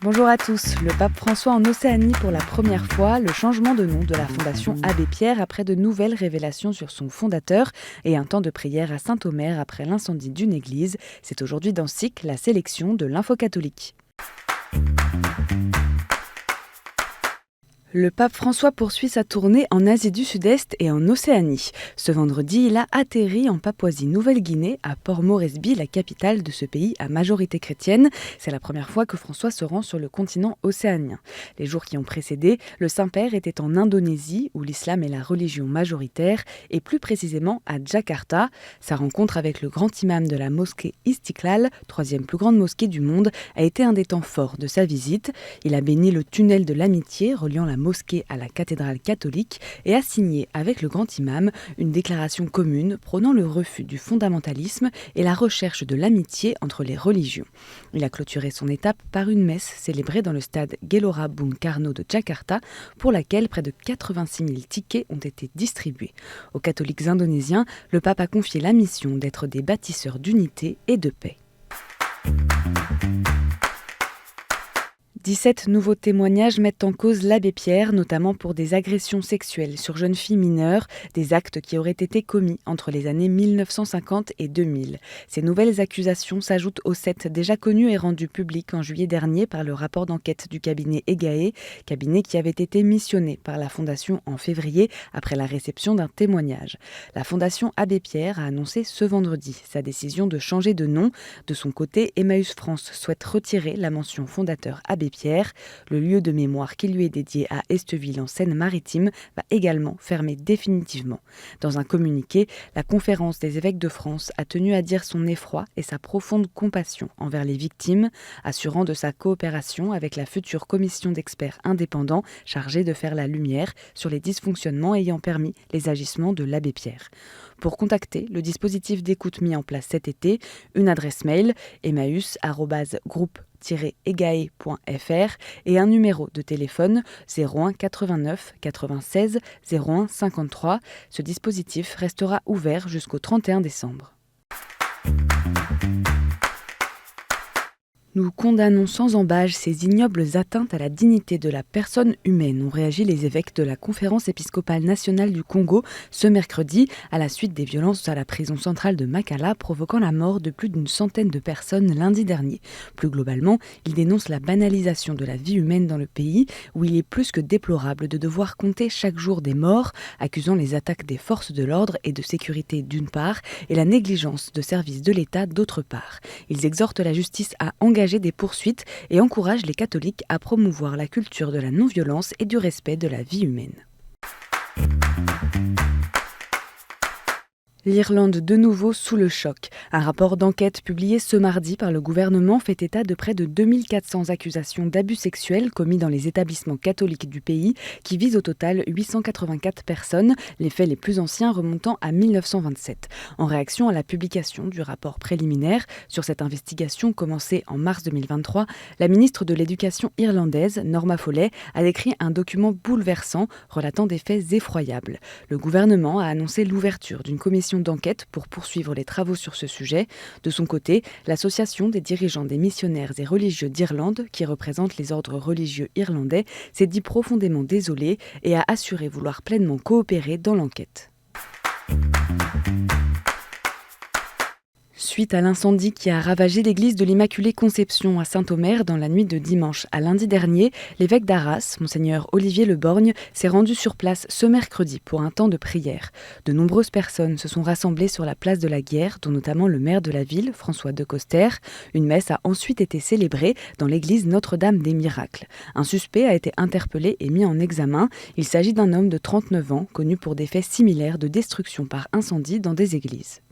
Bonjour à tous. Le pape François en Océanie pour la première fois, le changement de nom de la Fondation Abbé Pierre après de nouvelles révélations sur son fondateur et un temps de prière à Saint-Omer après l'incendie d'une église. C'est aujourd'hui dans SIC, la sélection de l'info catholique. Le pape François poursuit sa tournée en Asie du Sud-Est et en Océanie. Ce vendredi, il a atterri en Papouasie-Nouvelle-Guinée, à Port Moresby, la capitale de ce pays à majorité chrétienne. C'est la première fois que François se rend sur le continent océanien. Les jours qui ont précédé, le Saint-Père était en Indonésie, où l'islam est la religion majoritaire, et plus précisément à Jakarta. Sa rencontre avec le grand imam de la mosquée Istiklal, troisième plus grande mosquée du monde, a été un des temps forts de sa visite. Il a béni le tunnel de l'amitié reliant la mosquée à la cathédrale catholique et a signé avec le grand imam une déclaration commune prônant le refus du fondamentalisme et la recherche de l'amitié entre les religions. Il a clôturé son étape par une messe célébrée dans le stade Gelora Bung Karno de Jakarta, pour laquelle près de 86 000 tickets ont été distribués. Aux catholiques indonésiens, le pape a confié la mission d'être des bâtisseurs d'unité et de paix. 17 nouveaux témoignages mettent en cause l'abbé Pierre, notamment pour des agressions sexuelles sur jeunes filles mineures, des actes qui auraient été commis entre les années 1950 et 2000. Ces nouvelles accusations s'ajoutent aux 7 déjà connues et rendues publiques en juillet dernier par le rapport d'enquête du cabinet EGAE, cabinet qui avait été missionné par la Fondation en février après la réception d'un témoignage. La Fondation Abbé Pierre a annoncé ce vendredi sa décision de changer de nom. De son côté, Emmaüs France souhaite retirer la mention fondateur Abbé Pierre. Le lieu de mémoire qui lui est dédié à Esteville en Seine-Maritime va également fermer définitivement. Dans un communiqué, la Conférence des évêques de France a tenu à dire son effroi et sa profonde compassion envers les victimes, assurant de sa coopération avec la future commission d'experts indépendants chargée de faire la lumière sur les dysfonctionnements ayant permis les agissements de l'abbé Pierre. Pour contacter le dispositif d'écoute mis en place cet été, une adresse mail emmaüs@groupe-egae.fr et un numéro de téléphone 01 89 96 01 53. Ce dispositif restera ouvert jusqu'au 31 décembre. Nous condamnons sans ambages ces ignobles atteintes à la dignité de la personne humaine, ont réagi les évêques de la Conférence épiscopale nationale du Congo ce mercredi à la suite des violences à la prison centrale de Makala provoquant la mort de plus d'une centaine de personnes lundi dernier. Plus globalement, ils dénoncent la banalisation de la vie humaine dans le pays où il est plus que déplorable de devoir compter chaque jour des morts, accusant les attaques des forces de l'ordre et de sécurité d'une part et la négligence de services de l'État d'autre part. Ils exhortent la justice à engager des poursuites et encourage les catholiques à promouvoir la culture de la non-violence et du respect de la vie humaine. L'Irlande de nouveau sous le choc. Un rapport d'enquête publié ce mardi par le gouvernement fait état de près de 2400 accusations d'abus sexuels commis dans les établissements catholiques du pays, qui visent au total 884 personnes, les faits les plus anciens remontant à 1927. En réaction à la publication du rapport préliminaire sur cette investigation commencée en mars 2023, la ministre de l'Éducation irlandaise, Norma Foley, a décrit un document bouleversant relatant des faits effroyables. Le gouvernement a annoncé l'ouverture d'une commission d'enquête pour poursuivre les travaux sur ce sujet. De son côté, l'association des dirigeants des missionnaires et religieux d'Irlande, qui représente les ordres religieux irlandais, s'est dit profondément désolée et a assuré vouloir pleinement coopérer dans l'enquête. Suite à l'incendie qui a ravagé l'église de l'Immaculée Conception à Saint-Omer dans la nuit de dimanche à lundi dernier, l'évêque d'Arras, monseigneur Olivier Le Borgne, s'est rendu sur place ce mercredi pour un temps de prière. De nombreuses personnes se sont rassemblées sur la place de la Guerre, dont notamment le maire de la ville, François Decoster. Une messe a ensuite été célébrée dans l'église Notre-Dame des Miracles. Un suspect a été interpellé et mis en examen. Il s'agit d'un homme de 39 ans, connu pour des faits similaires de destruction par incendie dans des églises.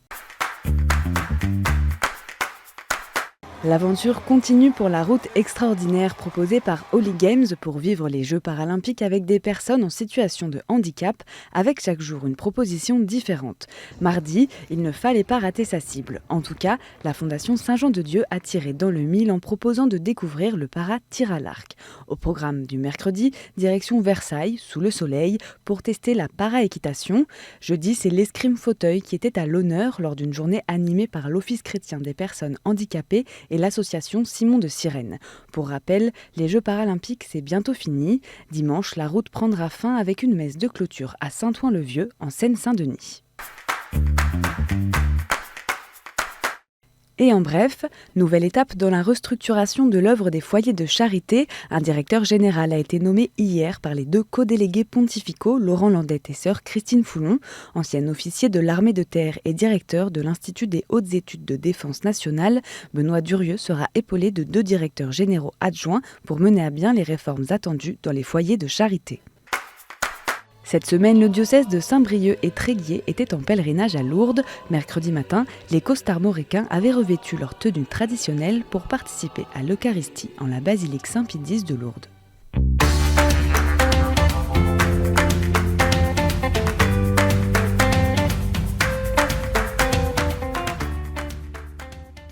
L'aventure continue pour la route extraordinaire proposée par Holy Games pour vivre les Jeux paralympiques avec des personnes en situation de handicap, avec chaque jour une proposition différente. Mardi, il ne fallait pas rater sa cible. En tout cas, la Fondation Saint-Jean-de-Dieu a tiré dans le mille en proposant de découvrir le para-tir à l'arc. Au programme du mercredi, direction Versailles, sous le soleil, pour tester la para-équitation. Jeudi, c'est l'escrime fauteuil qui était à l'honneur lors d'une journée animée par l'Office chrétien des personnes handicapées et et l'association Simon de Sirène. Pour rappel, les Jeux paralympiques, c'est bientôt fini. Dimanche, la route prendra fin avec une messe de clôture à Saint-Ouen-le-Vieux, en Seine-Saint-Denis. Et en bref, nouvelle étape dans la restructuration de l'œuvre des foyers de charité. Un directeur général a été nommé hier par les 2 co-délégués pontificaux, Laurent Landette et sœur Christine Foulon. Ancien officier de l'armée de terre et directeur de l'Institut des hautes études de défense nationale, Benoît Durieux sera épaulé de 2 directeurs généraux adjoints pour mener à bien les réformes attendues dans les foyers de charité. Cette semaine, le diocèse de Saint-Brieuc et Tréguier était en pèlerinage à Lourdes. Mercredi matin, les costarmoricains avaient revêtu leur tenue traditionnelle pour participer à l'Eucharistie en la basilique Saint-Pie X de Lourdes.